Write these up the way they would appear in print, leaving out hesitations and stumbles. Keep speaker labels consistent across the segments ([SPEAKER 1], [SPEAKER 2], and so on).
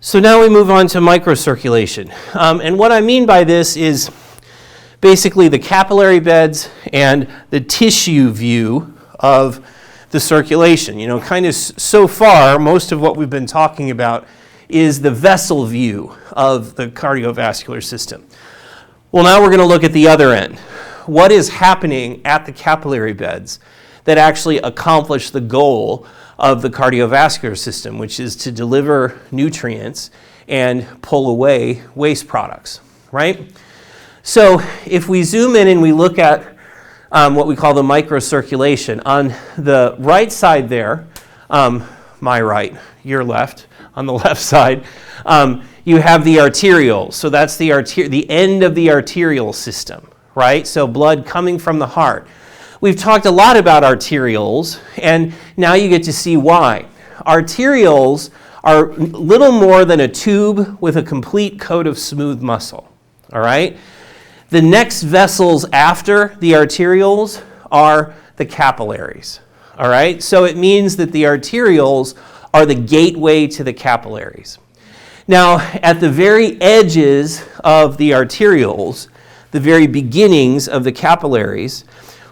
[SPEAKER 1] So now we move on to microcirculation. And what I mean by this is basically the capillary beds and the tissue view of the circulation. You know, kind of so far, most of what we've been talking about is the vessel view of the cardiovascular system. Well, now we're going to look at the other end. What is happening at the capillary beds that actually accomplish the goal of the cardiovascular system, which is to deliver nutrients and pull away waste products, right? So if we zoom in and we look at what we call the microcirculation, on the right side there, my right, your left, on the left side, you have the arterioles. So that's the end of the arterial system, right? So blood coming from the heart. We've talked a lot about arterioles, and now you get to see why. Arterioles are little more than a tube with a complete coat of smooth muscle, all right? The next vessels after the arterioles are the capillaries, all right? So it means that the arterioles are the gateway to the capillaries. Now, at the very edges of the arterioles, the very beginnings of the capillaries,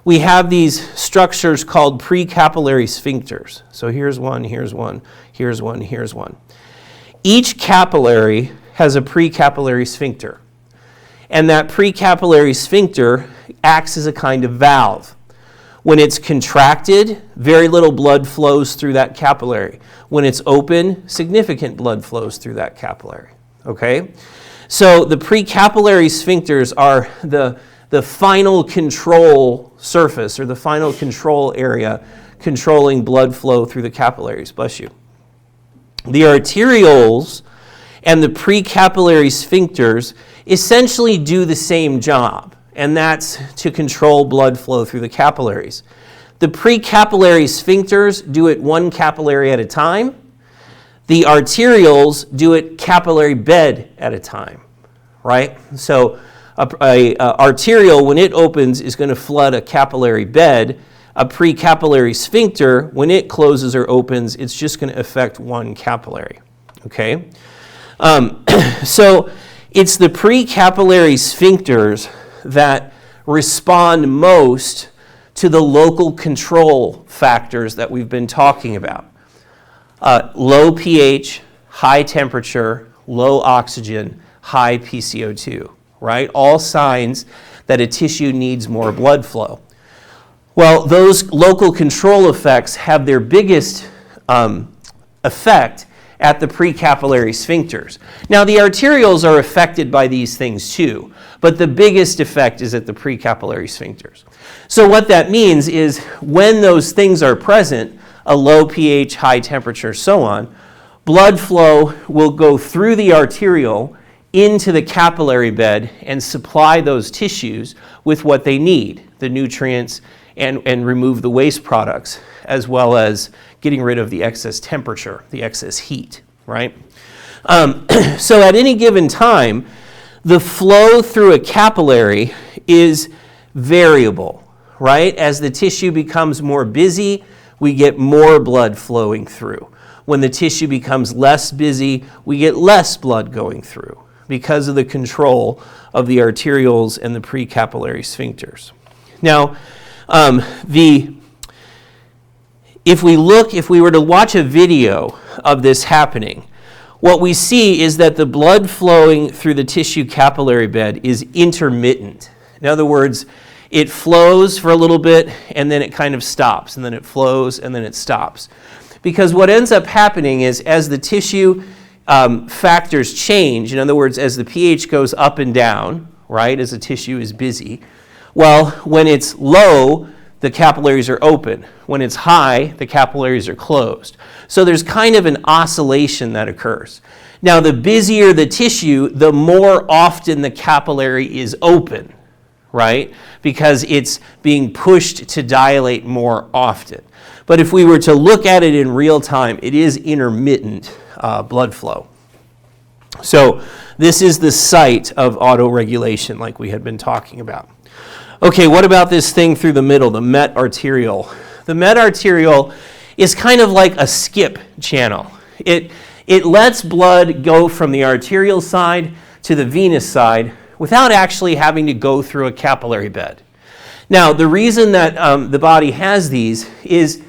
[SPEAKER 1] we have these structures called precapillary sphincters. So here's one, here's one, here's one, here's one. Each capillary has a precapillary sphincter. And that precapillary sphincter acts as a kind of valve. When it's contracted, very little blood flows through that capillary. When it's open, significant blood flows through that capillary. Okay? So the precapillary sphincters are the final control surface or the final control area controlling blood flow through the capillaries. Bless you. The arterioles and the precapillary sphincters essentially do the same job, and that's to control blood flow through the capillaries. The precapillary sphincters do it one capillary at a time. The arterioles do it capillary bed at a time, right? So a arteriole, when it opens, is going to flood a capillary bed. A precapillary sphincter, when it closes or opens, it's just going to affect one capillary, okay? So it's the precapillary sphincters that respond most to the local control factors that we've been talking about. Low pH, high temperature, low oxygen, high PCO2, right? All signs that a tissue needs more blood flow. Well, those local control effects have their biggest effect at the precapillary sphincters. Now, the arterioles are affected by these things too, but the biggest effect is at the precapillary sphincters. So what that means is when those things are present, a low pH, high temperature, so on, blood flow will go through the arteriole into the capillary bed and supply those tissues with what they need, the nutrients, and remove the waste products, as well as getting rid of the excess temperature, the excess heat, right? So at any given time, the flow through a capillary is variable, right? As the tissue becomes more busy, we get more blood flowing through. When the tissue becomes less busy, we get less blood going through because of the control of the arterioles and the precapillary sphincters. Now, if we were to watch a video of this happening, what we see is that the blood flowing through the tissue capillary bed is intermittent. In other words, it flows for a little bit and then it kind of stops, and then it flows and then it stops. Because what ends up happening is as the tissue factors change, in other words, as the pH goes up and down, right, as the tissue is busy, well, when it's low, the capillaries are open. When it's high, the capillaries are closed. So there's kind of an oscillation that occurs. Now, the busier the tissue, the more often the capillary is open, right? Because it's being pushed to dilate more often. But if we were to look at it in real time, it is intermittent blood flow. So this is the site of autoregulation like we had been talking about. Okay, what about this thing through the middle, the met arteriole? The met arteriole is kind of like a skip channel. It It lets blood go from the arterial side to the venous side without actually having to go through a capillary bed. Now, the reason that the body has these is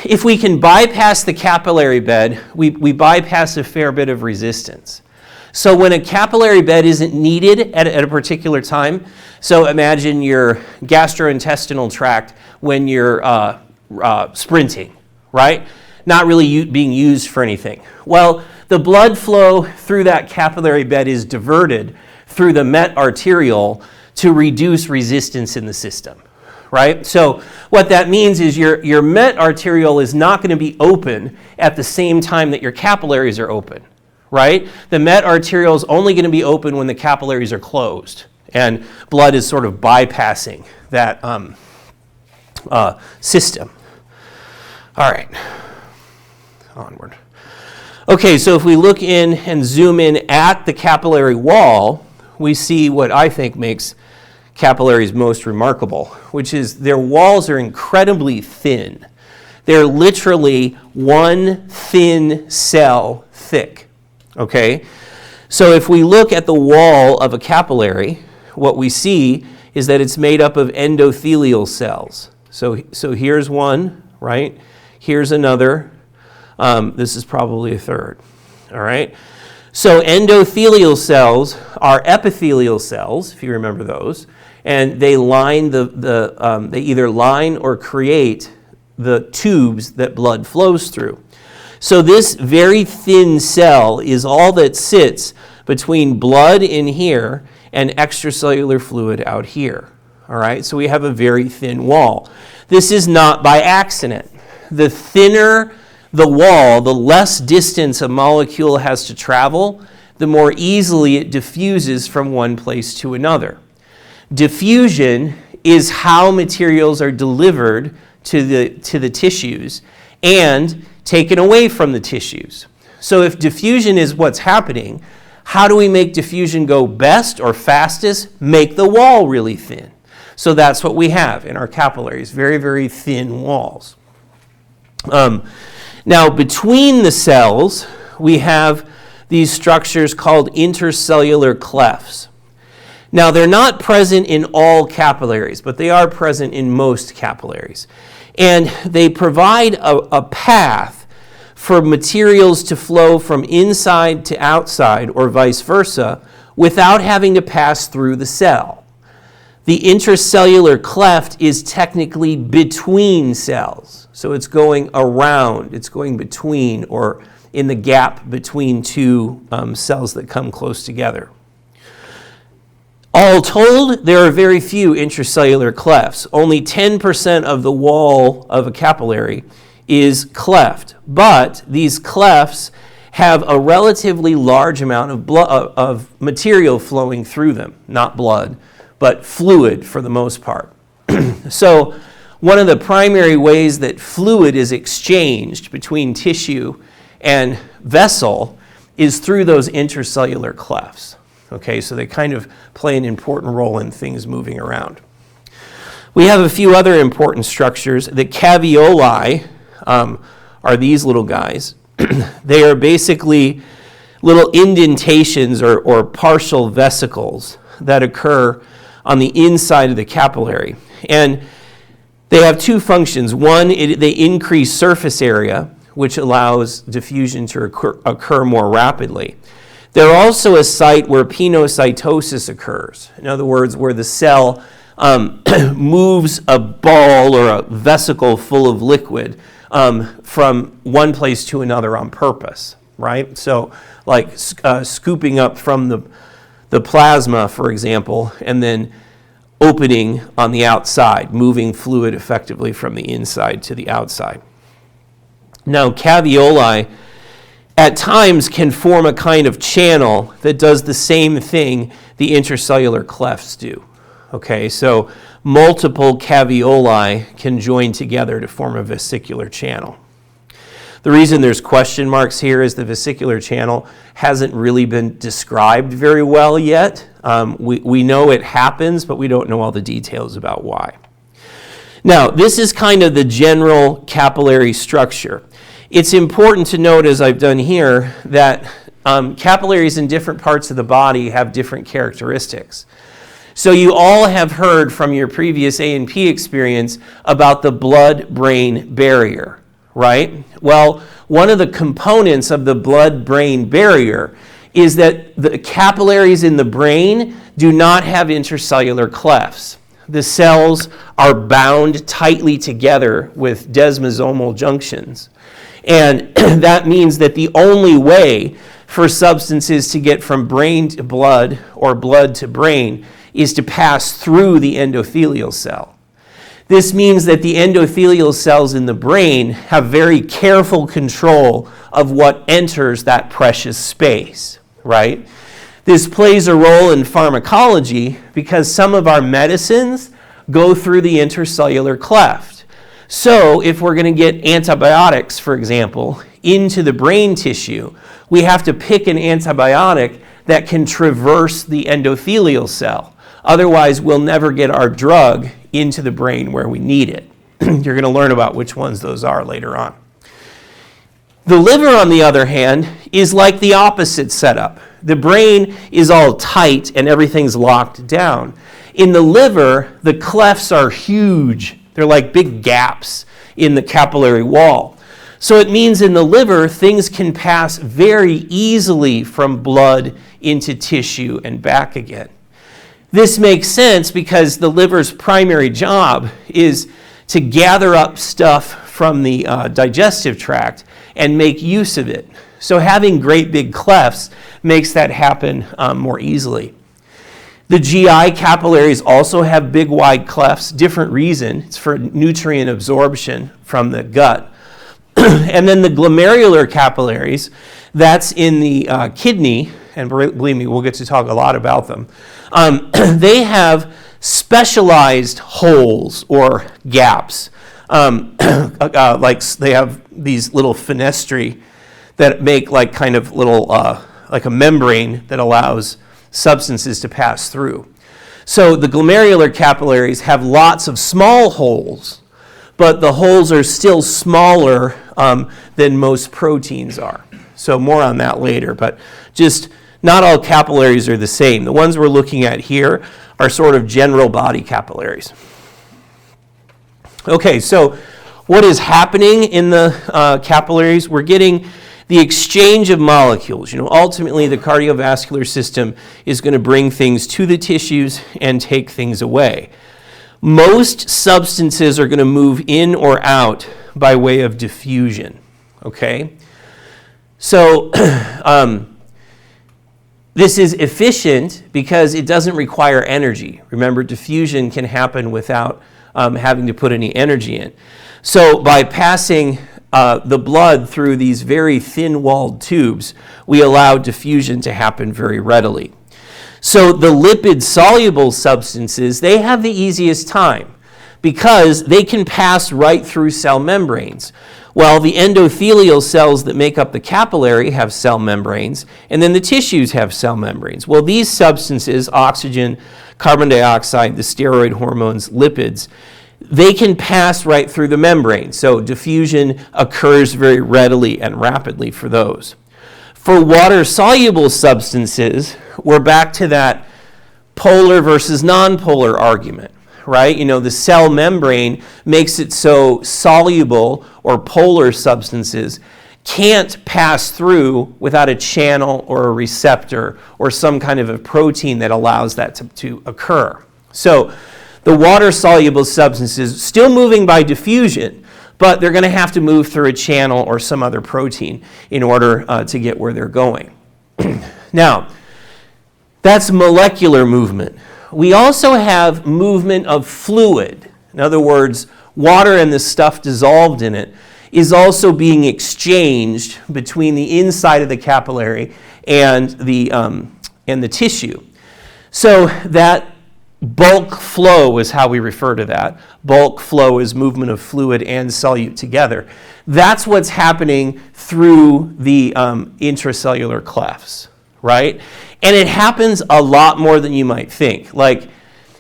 [SPEAKER 1] if we can bypass the capillary bed, we bypass a fair bit of resistance. So when a capillary bed isn't needed at a particular time, so imagine your gastrointestinal tract when you're sprinting, right? Not really being used for anything. Well, the blood flow through that capillary bed is diverted through the met arteriole to reduce resistance in the system, right? So what that means is your met arteriole is not going to be open at the same time that your capillaries are open, right? The met arteriole is only going to be open when the capillaries are closed, and blood is sort of bypassing that system. All right, onward. Okay, so if we look in and zoom in at the capillary wall, we see what I think makes capillaries most remarkable, which is their walls are incredibly thin. They're literally one thin cell thick, okay? So if we look at the wall of a capillary, what we see is that it's made up of endothelial cells. So here's one, right? Here's another. This is probably a third, all right? So endothelial cells are epithelial cells, if you remember those, and they line they either line or create the tubes that blood flows through. So this very thin cell is all that sits between blood in here and extracellular fluid out here, all right? So we have a very thin wall. This is not by accident. The thinner the wall, the less distance a molecule has to travel, the more easily it diffuses from one place to another. Diffusion is how materials are delivered to the tissues and taken away from the tissues. So if diffusion is what's happening, how do we make diffusion go best or fastest? Make the wall really thin. So that's what we have in our capillaries, very, very thin walls. Now, between the cells, we have these structures called intercellular clefts. Now, they're not present in all capillaries, but they are present in most capillaries. And they provide a path for materials to flow from inside to outside, or vice versa, without having to pass through the cell. The intercellular cleft is technically between cells. So it's going around, it's going between, or in the gap between two cells that come close together. All told, there are very few intracellular clefts. Only 10% of the wall of a capillary is cleft, but these clefts have a relatively large amount of material flowing through them, not blood, but fluid for the most part. So one of the primary ways that fluid is exchanged between tissue and vessel is through those intercellular clefts. Okay, so they kind of play an important role in things moving around. We have a few other important structures. The caveoli are these little guys. They are basically little indentations or partial vesicles that occur on the inside of the capillary. And they have two functions. One, they increase surface area, which allows diffusion to occur more rapidly. They're also a site where pinocytosis occurs. In other words, where the cell moves a ball or a vesicle full of liquid from one place to another on purpose, right? So like scooping up from the plasma, for example, and then opening on the outside, moving fluid effectively from the inside to the outside. Now, caveoli at times can form a kind of channel that does the same thing the intercellular clefts do. Okay, so multiple caveoli can join together to form a vesicular channel. The reason there's question marks here is the vesicular channel hasn't really been described very well yet. We know it happens, but we don't know all the details about why. Now, this is kind of the general capillary structure. it's important to note, as I've done here, that capillaries in different parts of the body have different characteristics. So you all have heard from your previous A&P experience about the blood-brain barrier, right? Well, one of the components of the blood-brain barrier is that the capillaries in the brain do not have intercellular clefts. The cells are bound tightly together with desmosomal junctions. And that means that the only way for substances to get from brain to blood or blood to brain is to pass through the endothelial cell. This means that the endothelial cells in the brain have very careful control of what enters that precious space, right? This plays a role in pharmacology because some of our medicines go through the intercellular cleft. So if we're going to get antibiotics, for example, into the brain tissue, we have to pick an antibiotic that can traverse the endothelial cell. Otherwise, we'll never get our drug into the brain where we need it. You're going to learn about which ones those are later on. The liver, on the other hand, is like the opposite setup. The brain is all tight and everything's locked down. In the liver, the clefts are huge. They're like big gaps in the capillary wall. So it means in the liver, things can pass very easily from blood into tissue and back again. This makes sense because the liver's primary job is to gather up stuff from the digestive tract and make use of it. So having great big clefts makes that happen more easily. The GI capillaries also have big wide clefts, different reason. It's for nutrient absorption from the gut. And then the glomerular capillaries, that's in the kidney, and believe me, we'll get to talk a lot about them. They have specialized holes or gaps. Like they have these little fenestrae that make like kind of little, like a membrane that allows substances to pass through. So the glomerular capillaries have lots of small holes, but the holes are still smaller than most proteins are. So more on that later, but just not all capillaries are the same. The ones we're looking at here are sort of general body capillaries. Okay, so what is happening in the capillaries? We're getting the exchange of molecules. Ultimately, the cardiovascular system is going to bring things to the tissues and take things away. Most substances are going to move in or out by way of diffusion, okay? So this is efficient because it doesn't require energy. Remember, diffusion can happen without having to put any energy in. So by passing the blood through these very thin-walled tubes, we allow diffusion to happen very readily. So the lipid-soluble substances, they have the easiest time because they can pass right through cell membranes. Well, the endothelial cells that make up the capillary have cell membranes, and then the tissues have cell membranes. Well, these substances, oxygen, carbon dioxide, the steroid hormones, lipids, they can pass right through the membrane. So diffusion occurs very readily and rapidly for those. For water-soluble substances, we're back to that polar versus nonpolar argument, right? The cell membrane makes it so soluble or polar substances can't pass through without a channel or a receptor or some kind of a protein that allows that to occur. So the water-soluble substances still moving by diffusion, but they're going to have to move through a channel or some other protein in order to get where they're going. Now, that's molecular movement. We also have movement of fluid. In other words, water and the stuff dissolved in it is also being exchanged between the inside of the capillary and the tissue. So that bulk flow is how we refer to that. Bulk flow is movement of fluid and solute together. That's what's happening through the intracellular clefts, right? And it happens a lot more than you might think. Like,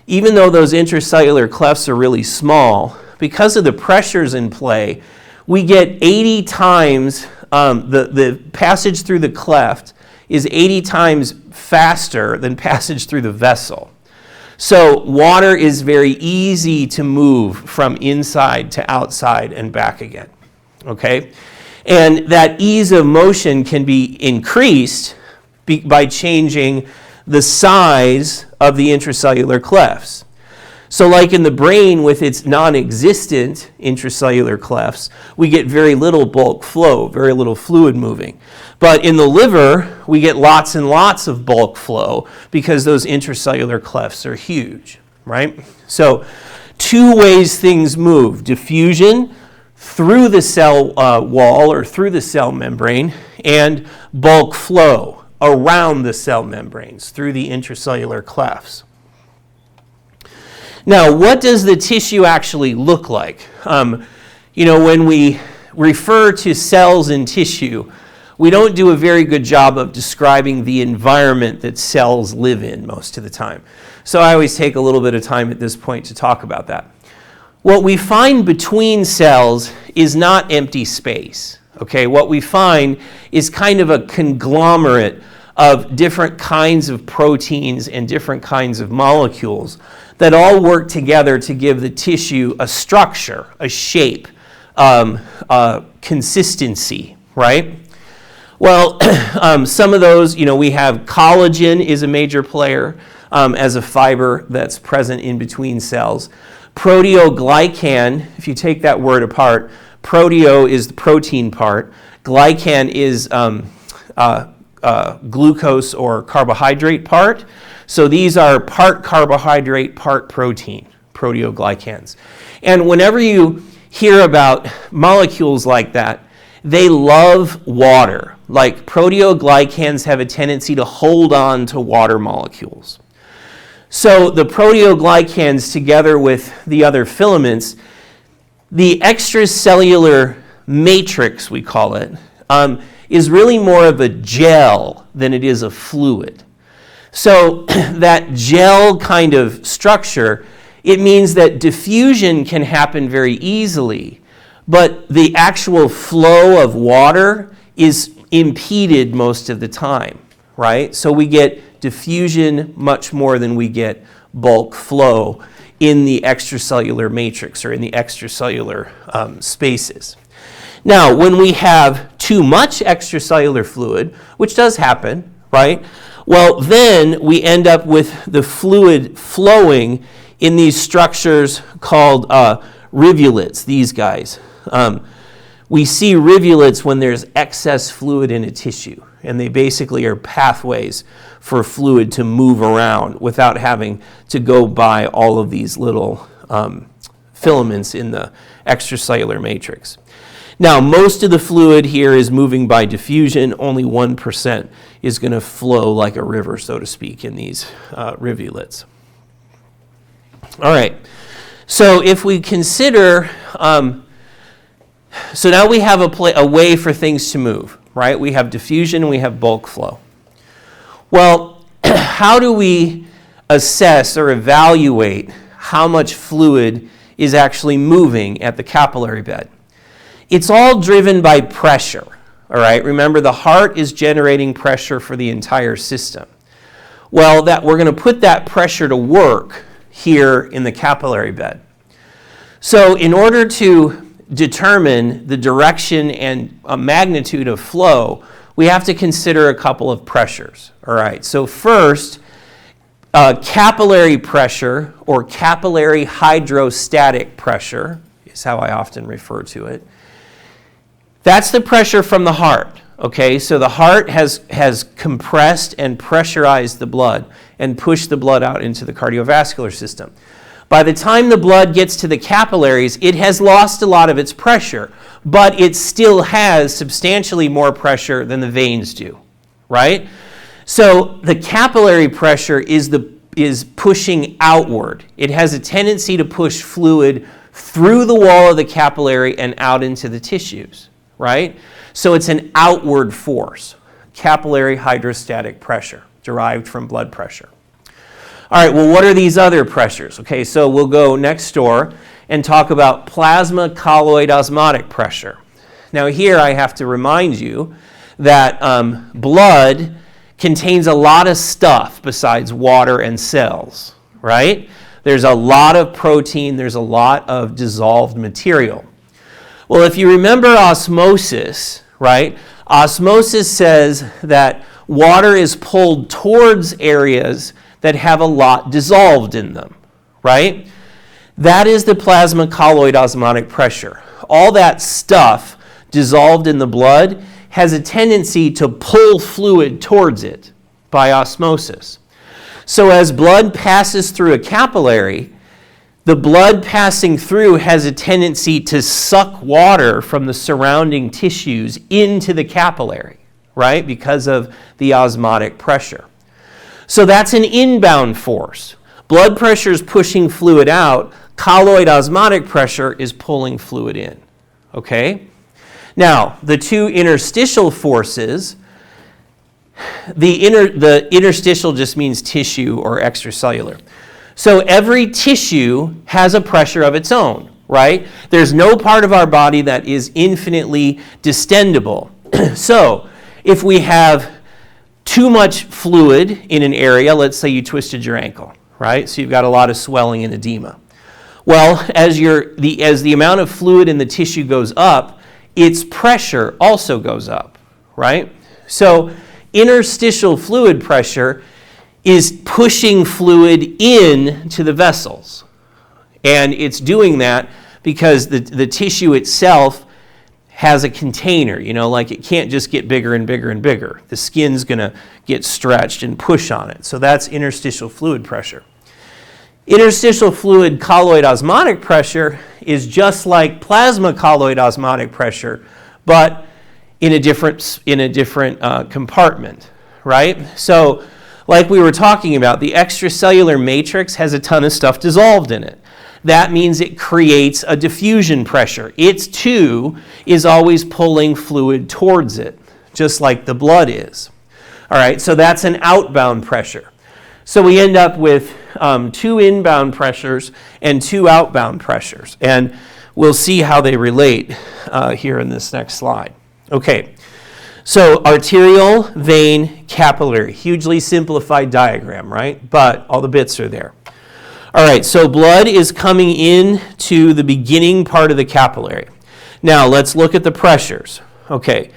[SPEAKER 1] even though those intracellular clefts are really small, because of the pressures in play, we get 80 times, the passage through the cleft is 80 times faster than passage through the vessel. So water is very easy to move from inside to outside and back again, okay? And that ease of motion can be increased by changing the size of the intracellular clefts. So like in the brain with its non-existent intracellular clefts, we get very little bulk flow, very little fluid moving. But in the liver, we get lots and lots of bulk flow because those intracellular clefts are huge, right? So 2 ways things move: diffusion through the cell wall or through the cell membrane, and bulk flow around the cell membranes through the intracellular clefts. Now, what does the tissue actually look like? When we refer to cells and tissue, we don't do a very good job of describing the environment that cells live in most of the time. So I always take a little bit of time at this point to talk about that. What we find between cells is not empty space, okay? What we find is kind of a conglomerate of different kinds of proteins and different kinds of molecules that all work together to give the tissue a structure, a shape, consistency, right? Well, some of those, we have collagen is a major player as a fiber that's present in between cells. Proteoglycan, if you take that word apart, proteo is the protein part, glycan is glucose or carbohydrate part. So these are part carbohydrate, part protein, proteoglycans. And whenever you hear about molecules like that, they love water. Like proteoglycans have a tendency to hold on to water molecules. So the proteoglycans, together with the other filaments, the extracellular matrix, we call it, is really more of a gel than it is a fluid. So that gel kind of structure, it means that diffusion can happen very easily, but the actual flow of water is impeded most of the time, right? So we get diffusion much more than we get bulk flow in the extracellular matrix or in the extracellular spaces. Now, when we have too much extracellular fluid, which does happen, right? Well, then we end up with the fluid flowing in these structures called rivulets, these guys. We see rivulets when there's excess fluid in a tissue, and they basically are pathways for fluid to move around without having to go by all of these little filaments in the extracellular matrix. Now, most of the fluid here is moving by diffusion. Only 1% is going to flow like a river, so to speak, in these rivulets. All right. So if we consider, so now we have a way for things to move, right? We have diffusion and we have bulk flow. Well, how do we assess or evaluate how much fluid is actually moving at the capillary bed? It's all driven by pressure, all right? Remember, the heart is generating pressure for the entire system. Well, we're going to put that pressure to work here in the capillary bed. So in order to determine the direction and magnitude of flow, we have to consider a couple of pressures, all right? So first, capillary pressure or capillary hydrostatic pressure is how I often refer to it. That's the pressure from the heart, okay? So the heart has compressed and pressurized the blood and pushed the blood out into the cardiovascular system. By the time the blood gets to the capillaries, it has lost a lot of its pressure, but it still has substantially more pressure than the veins do, right? So the capillary pressure is pushing outward. It has a tendency to push fluid through the wall of the capillary and out into the tissues, right? So it's an outward force, capillary hydrostatic pressure, derived from blood pressure. All right, well, what are these other pressures? Okay, so we'll go next door, and talk about plasma colloid osmotic pressure. Now here I have to remind you that blood contains a lot of stuff besides water and cells, right? There's a lot of protein, there's a lot of dissolved material. Well, if you remember osmosis, right? Osmosis says that water is pulled towards areas that have a lot dissolved in them, right? That is the plasma colloid osmotic pressure. All that stuff dissolved in the blood has a tendency to pull fluid towards it by osmosis. So as blood passes through a capillary, the blood passing through has a tendency to suck water from the surrounding tissues into the capillary, right? Because of the osmotic pressure. So that's an inbound force. Blood pressure is pushing fluid out. Colloid osmotic pressure is pulling fluid in, okay? Now, the two interstitial forces, the interstitial just means tissue or extracellular. So every tissue has a pressure of its own, right? There's no part of our body that is infinitely distendable. So if we have too much fluid in an area, let's say you twisted your ankle, right? So you've got a lot of swelling and edema. Well, as the amount of fluid in the tissue goes up, its pressure also goes up, right? So interstitial fluid pressure is pushing fluid in to the vessels. And it's doing that because the tissue itself has a container, like it can't just get bigger and bigger and bigger. The skin's going to get stretched and push on it. So that's interstitial fluid pressure. Interstitial fluid colloid osmotic pressure is just like plasma colloid osmotic pressure, but in a different compartment, right? So like we were talking about, the extracellular matrix has a ton of stuff dissolved in it. That means it creates a diffusion pressure. It too is always pulling fluid towards it, just like the blood is. All right, so that's an outbound pressure. So we end up with 2 inbound pressures and 2 outbound pressures. And we'll see how they relate here in this next slide. Okay, so arterial, vein, capillary. Hugely simplified diagram, right? But all the bits are there. All right, so blood is coming in to the beginning part of the capillary. Now, let's look at the pressures. Okay,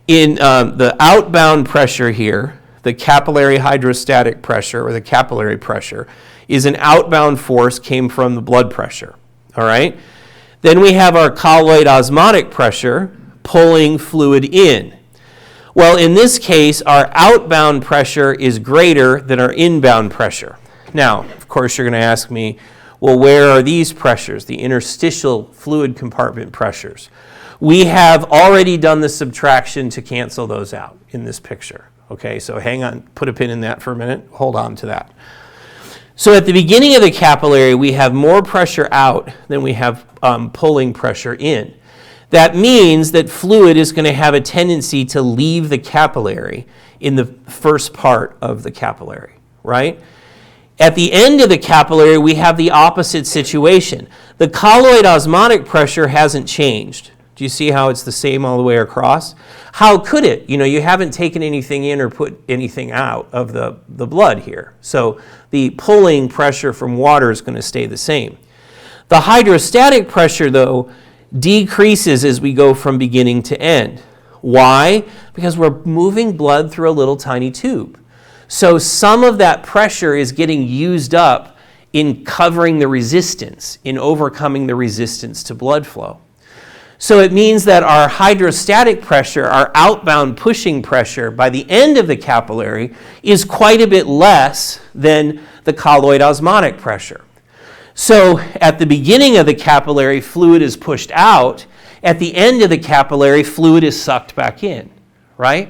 [SPEAKER 1] in the outbound pressure here, the capillary hydrostatic pressure, or the capillary pressure, is an outbound force, came from the blood pressure, all right? Then we have our colloid osmotic pressure pulling fluid in. Well, in this case, our outbound pressure is greater than our inbound pressure. Now, of course, you're going to ask me, well, where are these pressures, the interstitial fluid compartment pressures? We have already done the subtraction to cancel those out in this picture. Okay, so hang on, put a pin in that for a minute, hold on to that. So at the beginning of the capillary, we have more pressure out than we have pulling pressure in. That means that fluid is going to have a tendency to leave the capillary in the first part of the capillary, right? At the end of the capillary, we have the opposite situation. The colloid osmotic pressure hasn't changed. Do you see how it's the same all the way across? How could it? You haven't taken anything in or put anything out of the blood here. So the pulling pressure from water is going to stay the same. The hydrostatic pressure, though, decreases as we go from beginning to end. Why? Because we're moving blood through a little tiny tube. So some of that pressure is getting used up in covering the resistance, in overcoming the resistance to blood flow. So it means that our hydrostatic pressure, our outbound pushing pressure, by the end of the capillary is quite a bit less than the colloid osmotic pressure. So at the beginning of the capillary, fluid is pushed out. At the end of the capillary, fluid is sucked back in, right?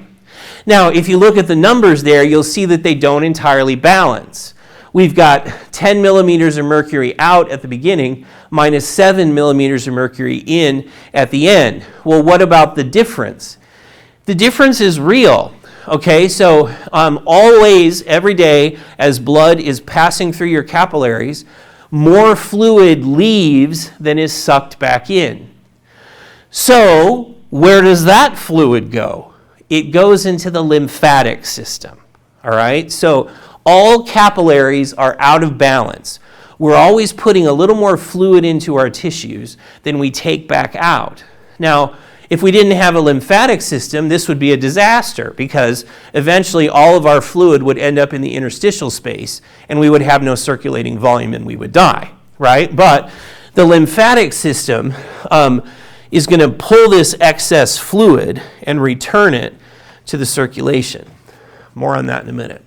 [SPEAKER 1] Now, if you look at the numbers there, you'll see that they don't entirely balance. We've got 10 millimeters of mercury out at the beginning, minus 7 millimeters of mercury in at the end. Well, what about the difference? The difference is real. Okay, so always, every day, as blood is passing through your capillaries, more fluid leaves than is sucked back in. So, where does that fluid go? It goes into the lymphatic system, all right? So, all capillaries are out of balance. We're always putting a little more fluid into our tissues than we take back out. Now, if we didn't have a lymphatic system, this would be a disaster because eventually all of our fluid would end up in the interstitial space and we would have no circulating volume and we would die, right? But the lymphatic system is going to pull this excess fluid and return it to the circulation. More on that in a minute.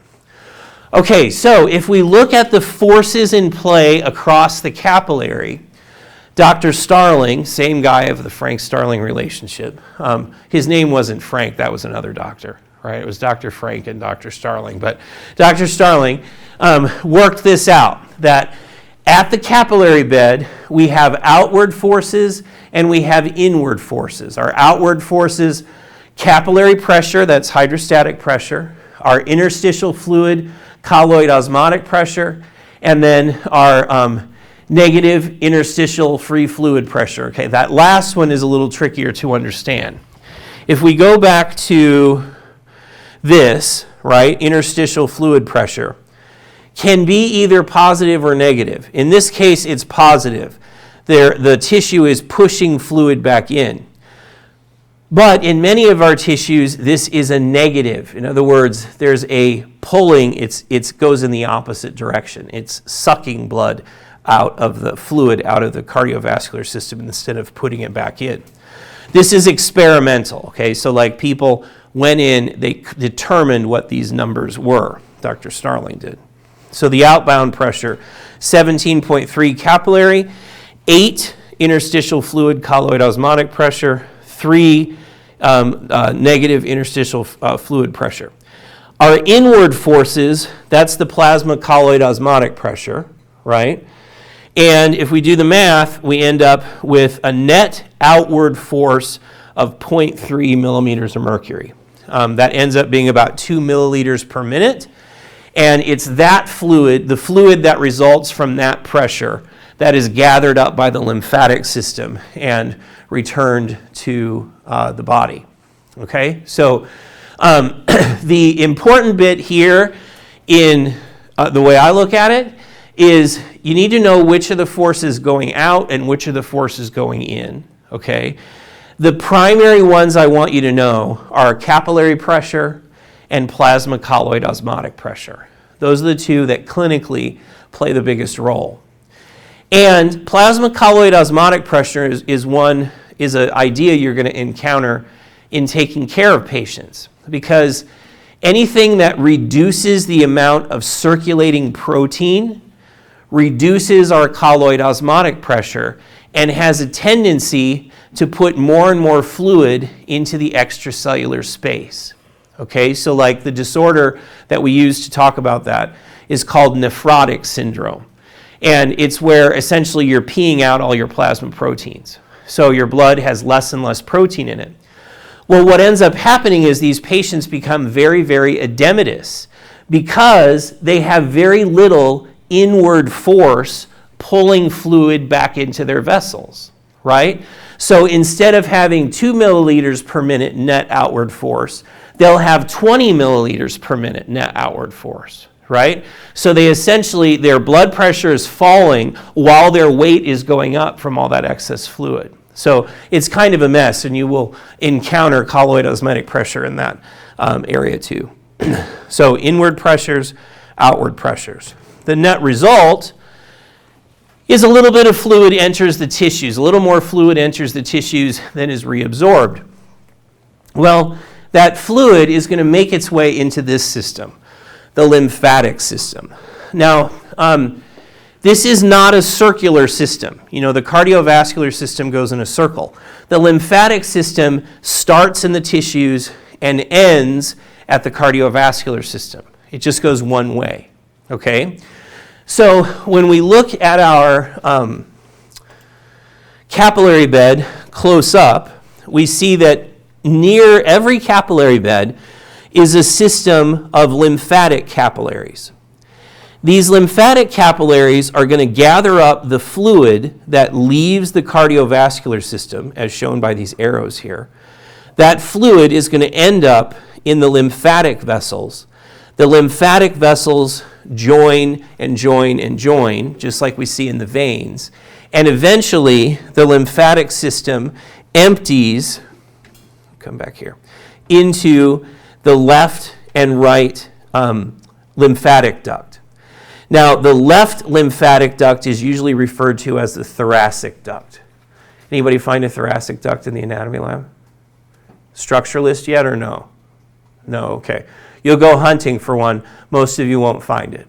[SPEAKER 1] Okay, so if we look at the forces in play across the capillary, Dr. Starling, same guy of the Frank-Starling relationship. His name wasn't Frank, that was another doctor, right? It was Dr. Frank and Dr. Starling. But Dr. Starling worked this out, that at the capillary bed, we have outward forces and we have inward forces. Our outward forces, capillary pressure, that's hydrostatic pressure, our interstitial fluid, colloid osmotic pressure, and then our negative interstitial free fluid pressure. Okay, that last one is a little trickier to understand. If we go back to this, right, interstitial fluid pressure, can be either positive or negative. In this case, it's positive. The tissue is pushing fluid back in. But in many of our tissues, this is a negative. In other words, there's a pulling, it goes in the opposite direction. It's sucking blood out of the fluid, out of the cardiovascular system instead of putting it back in. This is experimental, okay? So like people went in, they determined what these numbers were. Dr. Starling did. So the outbound pressure, 17.3 capillary, 8 interstitial fluid colloid osmotic pressure, 3 negative interstitial fluid pressure. Our inward forces, that's the plasma colloid osmotic pressure, right? And if we do the math, we end up with a net outward force of 0.3 millimeters of mercury. That ends up being about 2 milliliters per minute. And it's that fluid, the fluid that results from that pressure, that is gathered up by the lymphatic system and returned to the body. Okay? So the important bit here in the way I look at it is you need to know which of the forces going out and which of the forces going in, okay? The primary ones I want you to know are capillary pressure and plasma colloid osmotic pressure. Those are the two that clinically play the biggest role. And plasma colloid osmotic pressure is an idea you're going to encounter in taking care of patients, because anything that reduces the amount of circulating protein reduces our colloid osmotic pressure and has a tendency to put more and more fluid into the extracellular space. Okay, so like the disorder that we use to talk about that is called nephrotic syndrome. And it's where essentially you're peeing out all your plasma proteins. So your blood has less and less protein in it. Well, what ends up happening is these patients become very, very edematous because they have very little inward force pulling fluid back into their vessels, right? So instead of having 2 milliliters per minute net outward force, they'll have 20 milliliters per minute net outward force, right? So they essentially, their blood pressure is falling while their weight is going up from all that excess fluid. So it's kind of a mess, and you will encounter colloid osmotic pressure in that area too. So inward pressures, outward pressures. The net result is a little bit of fluid enters the tissues. A little more fluid enters the tissues than is reabsorbed. Well, that fluid is going to make its way into this system, the lymphatic system. Now, this is not a circular system. You know, the cardiovascular system goes in a circle. The lymphatic system starts in the tissues and ends at the cardiovascular system. It just goes one way, okay? So when we look at our capillary bed close up, we see that near every capillary bed is a system of lymphatic capillaries. These lymphatic capillaries are going to gather up the fluid that leaves the cardiovascular system, as shown by these arrows here. That fluid is going to end up in the lymphatic vessels. The lymphatic vessels join and join and join, just like we see in the veins. And eventually, the lymphatic system empties, come back here, into the left and right lymphatic duct. Now, the left lymphatic duct is usually referred to as the thoracic duct. Anybody find a thoracic duct in the anatomy lab? Structuralist yet or no? No, okay. You'll go hunting for one. Most of you won't find it.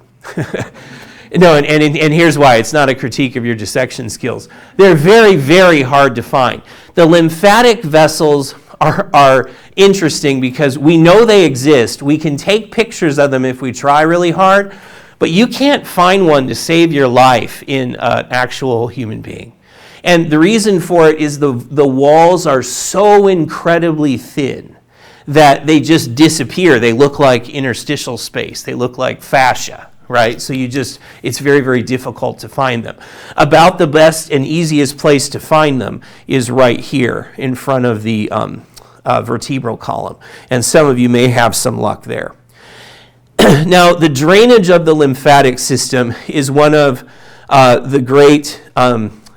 [SPEAKER 1] No, and here's why. It's not a critique of your dissection skills. They're very, very hard to find. The lymphatic vessels are interesting because we know they exist. We can take pictures of them if we try really hard, but you can't find one to save your life in an actual human being. And the reason for it is the walls are so incredibly thin that they just disappear. They look like interstitial space. They look like fascia, right? So it's very, very difficult to find them. About the best and easiest place to find them is right here in front of the vertebral column. And some of you may have some luck there. Now, the drainage of the lymphatic system is one of the great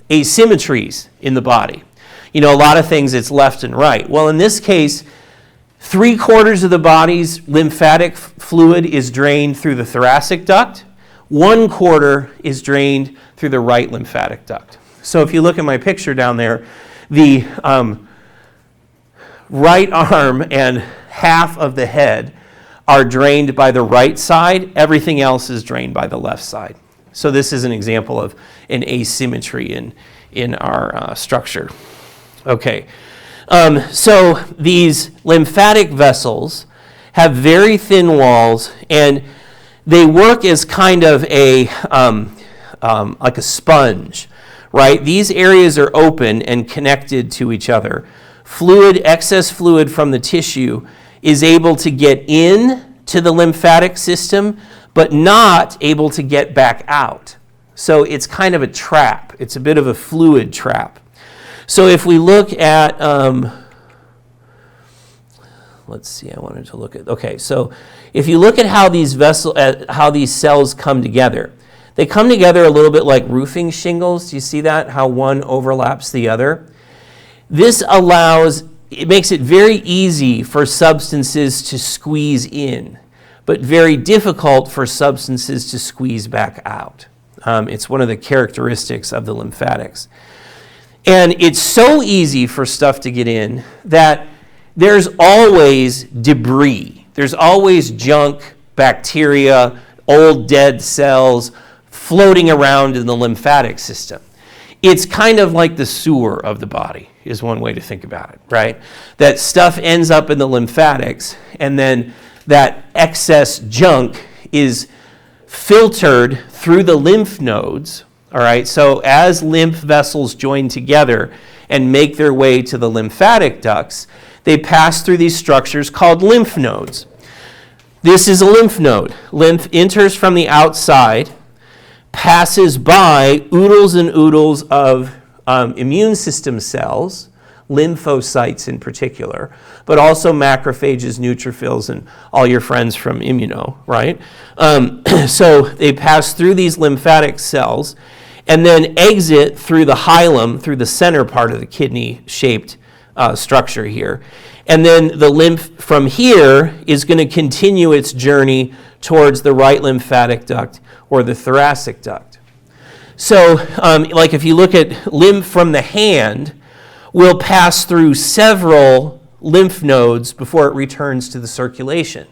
[SPEAKER 1] asymmetries in the body. You know, a lot of things it's left and right. Well, in this case, 3/4 of the body's lymphatic fluid is drained through the thoracic duct. 1/4 is drained through the right lymphatic duct. So if you look at my picture down there, the right arm and half of the head are drained by the right side. Everything else is drained by the left side. So this is an example of an asymmetry in our structure. Okay. So these lymphatic vessels have very thin walls, and they work as kind of a like a sponge, right? These areas are open and connected to each other. Excess fluid from the tissue is able to get in to the lymphatic system, but not able to get back out. So it's kind of a trap. It's a bit of a fluid trap. So if we look at, let's see, I wanted to look at, okay, so if you look at how these cells come together, they come together a little bit like roofing shingles. Do you see that? How one overlaps the other? This it makes it very easy for substances to squeeze in, but very difficult for substances to squeeze back out. It's one of the characteristics of the lymphatics. And it's so easy for stuff to get in that there's always debris. There's always junk, bacteria, old dead cells floating around in the lymphatic system. It's kind of like the sewer of the body, is one way to think about it, right? That stuff ends up in the lymphatics, and then that excess junk is filtered through the lymph nodes. All right, so as lymph vessels join together and make their way to the lymphatic ducts, they pass through these structures called lymph nodes. This is a lymph node. Lymph enters from the outside, passes by oodles and oodles of immune system cells, lymphocytes in particular, but also macrophages, neutrophils, and all your friends from immuno, right? So they pass through these lymphatic cells and then exit through the hilum, through the center part of the kidney-shaped structure here. And then the lymph from here is going to continue its journey towards the right lymphatic duct or the thoracic duct. So, like if you look at lymph from the hand, will pass through several lymph nodes before it returns to the circulation.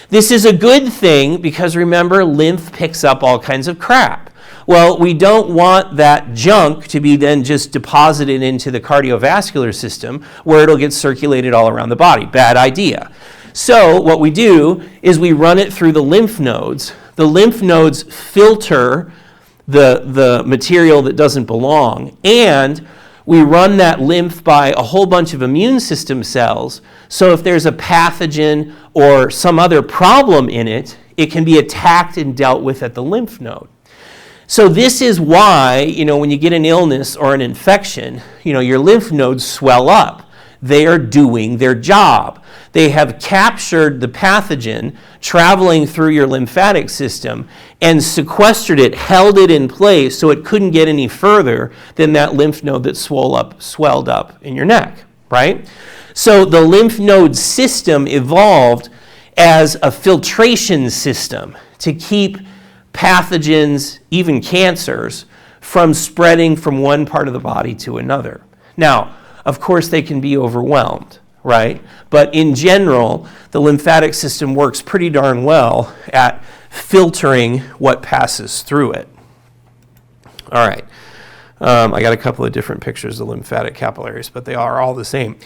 [SPEAKER 1] This is a good thing because remember, lymph picks up all kinds of crap. Well, we don't want that junk to be then just deposited into the cardiovascular system where it'll get circulated all around the body. Bad idea. So what we do is we run it through the lymph nodes. The lymph nodes filter the material that doesn't belong, and we run that lymph by a whole bunch of immune system cells, so if there's a pathogen or some other problem in it, it can be attacked and dealt with at the lymph node. So this is why, when you get an illness or an infection, your lymph nodes swell up. They are doing their job. They have captured the pathogen traveling through your lymphatic system and sequestered it, held it in place so it couldn't get any further than that lymph node that swelled up in your neck, right? So the lymph node system evolved as a filtration system to keep pathogens, even cancers, from spreading from one part of the body to another. Now, of course, they can be overwhelmed, right? But in general, the lymphatic system works pretty darn well at filtering what passes through it. All right. I got a couple of different pictures of lymphatic capillaries, but they are all the same.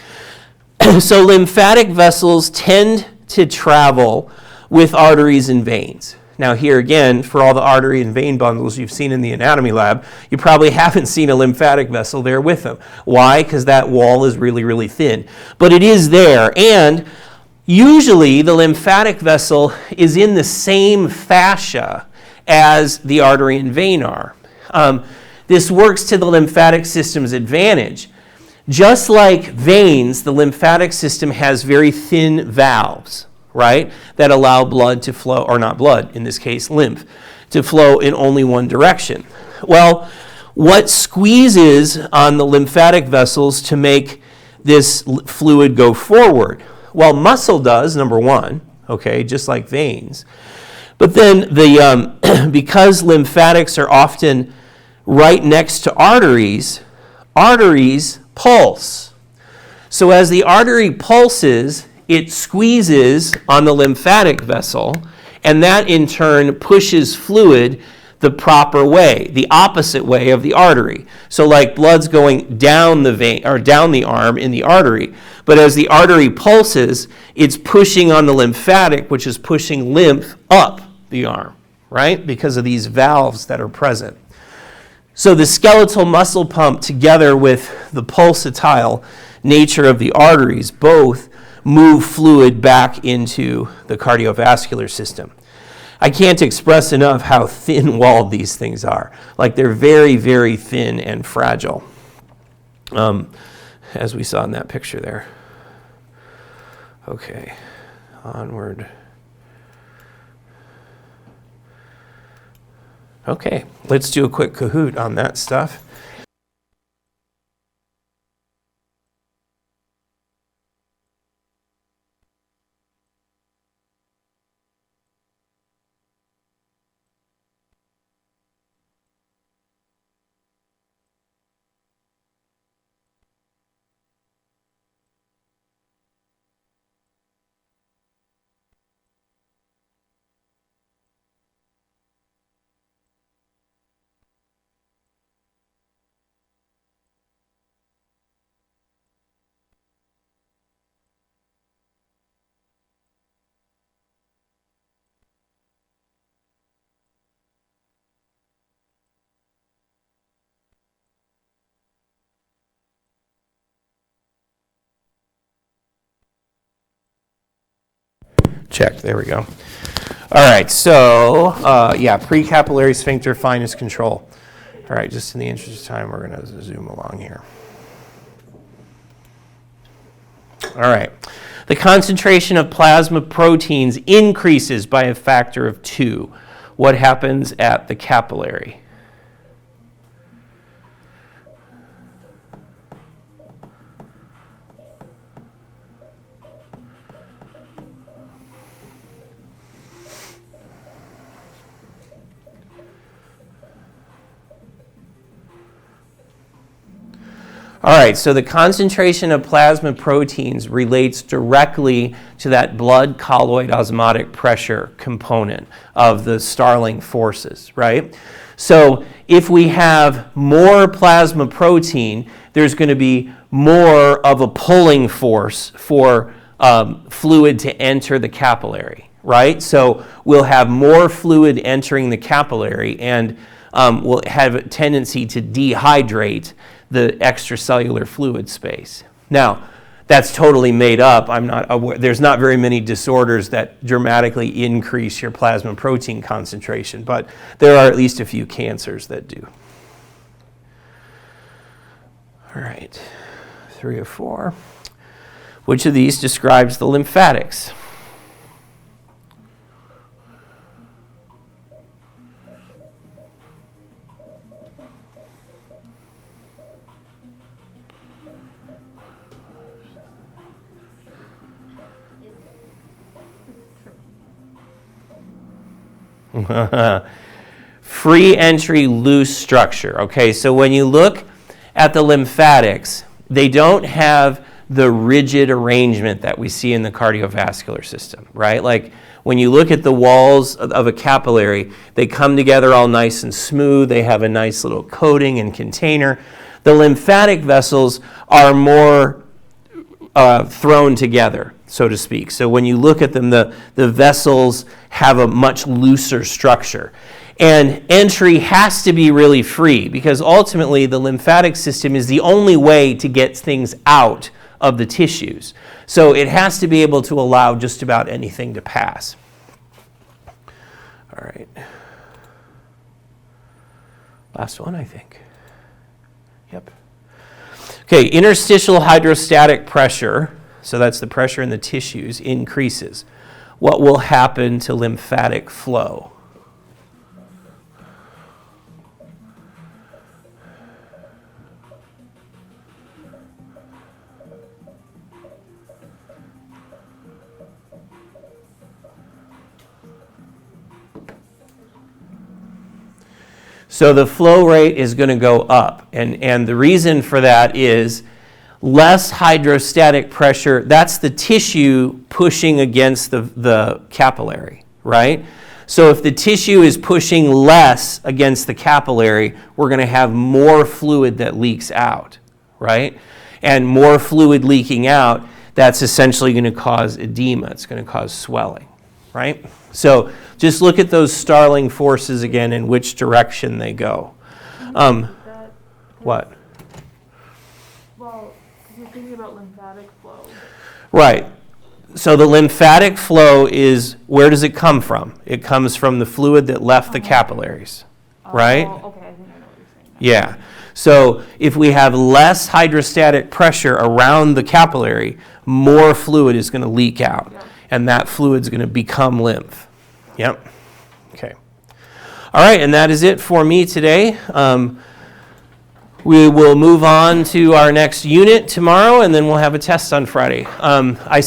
[SPEAKER 1] So lymphatic vessels tend to travel with arteries and veins. Now here again, for all the artery and vein bundles you've seen in the anatomy lab, you probably haven't seen a lymphatic vessel there with them. Why? Because that wall is really, really thin. But it is there, and usually the lymphatic vessel is in the same fascia as the artery and vein are. This works to the lymphatic system's advantage. Just like veins, the lymphatic system has very thin valves, right, that allow blood to flow, or not blood, in this case, lymph, to flow in only one direction. Well, what squeezes on the lymphatic vessels to make this fluid go forward? Well, muscle does, number one, okay, just like veins. But then because lymphatics are often right next to arteries, arteries pulse. So as the artery pulses, it squeezes on the lymphatic vessel, and that in turn pushes fluid the proper way, the opposite way of the artery. So like blood's going down the vein or down the arm in the artery, but as the artery pulses, it's pushing on the lymphatic, which is pushing lymph up the arm, right? Because of these valves that are present. So the skeletal muscle pump together with the pulsatile nature of the arteries both move fluid back into the cardiovascular system. I can't express enough how thin-walled these things are. Like they're very, very thin and fragile, as we saw in that picture there. Okay, onward. Okay, let's do a quick Kahoot on that stuff. Check, there we go. All right, so precapillary sphincter finest control. All right, just in the interest of time, we're going to zoom along here. All right, the concentration of plasma proteins increases by a factor of 2. What happens at the capillary? All right, so the concentration of plasma proteins relates directly to that blood colloid osmotic pressure component of the Starling forces, right? So if we have more plasma protein, there's going to be more of a pulling force for fluid to enter the capillary, right? So we'll have more fluid entering the capillary, and we'll have a tendency to dehydrate the extracellular fluid space. Now, that's totally made up. I'm not aware, there's not very many disorders that dramatically increase your plasma protein concentration, but there are at least a few cancers that do. All right, 3 of 4. Which of these describes the lymphatics? Free entry, loose structure. Okay, so when you look at the lymphatics, they don't have the rigid arrangement that we see in the cardiovascular system, right? Like when you look at the walls of a capillary, they come together all nice and smooth. They have a nice little coating and container. The lymphatic vessels are more thrown together, so to speak. So when you look at them, the vessels have a much looser structure. And entry has to be really free because ultimately the lymphatic system is the only way to get things out of the tissues. So it has to be able to allow just about anything to pass. All right. Last one, I think. Yep. Okay, interstitial hydrostatic pressure, so that's the pressure in the tissues, increases. What will happen to lymphatic flow? So the flow rate is going to go up. And the reason for that is less hydrostatic pressure. That's the tissue pushing against the capillary, right? So if the tissue is pushing less against the capillary, we're going to have more fluid that leaks out, right? And more fluid leaking out, that's essentially going to cause edema. It's going to cause swelling, right? So just look at those Starling forces again and which direction they go. What?
[SPEAKER 2] Well, you're thinking about lymphatic flow.
[SPEAKER 1] Right. So the lymphatic flow is, where does it come from? It comes from the fluid that left the capillaries, right?
[SPEAKER 2] Oh, okay, I think I know what you're saying.
[SPEAKER 1] Yeah. So if we have less hydrostatic pressure around the capillary, more fluid is going to leak out.
[SPEAKER 2] Yep.
[SPEAKER 1] And that fluid's going to become lymph. Yep. Okay. All right, and that is it for me today. We will move on to our next unit tomorrow, and then we'll have a test on Friday. I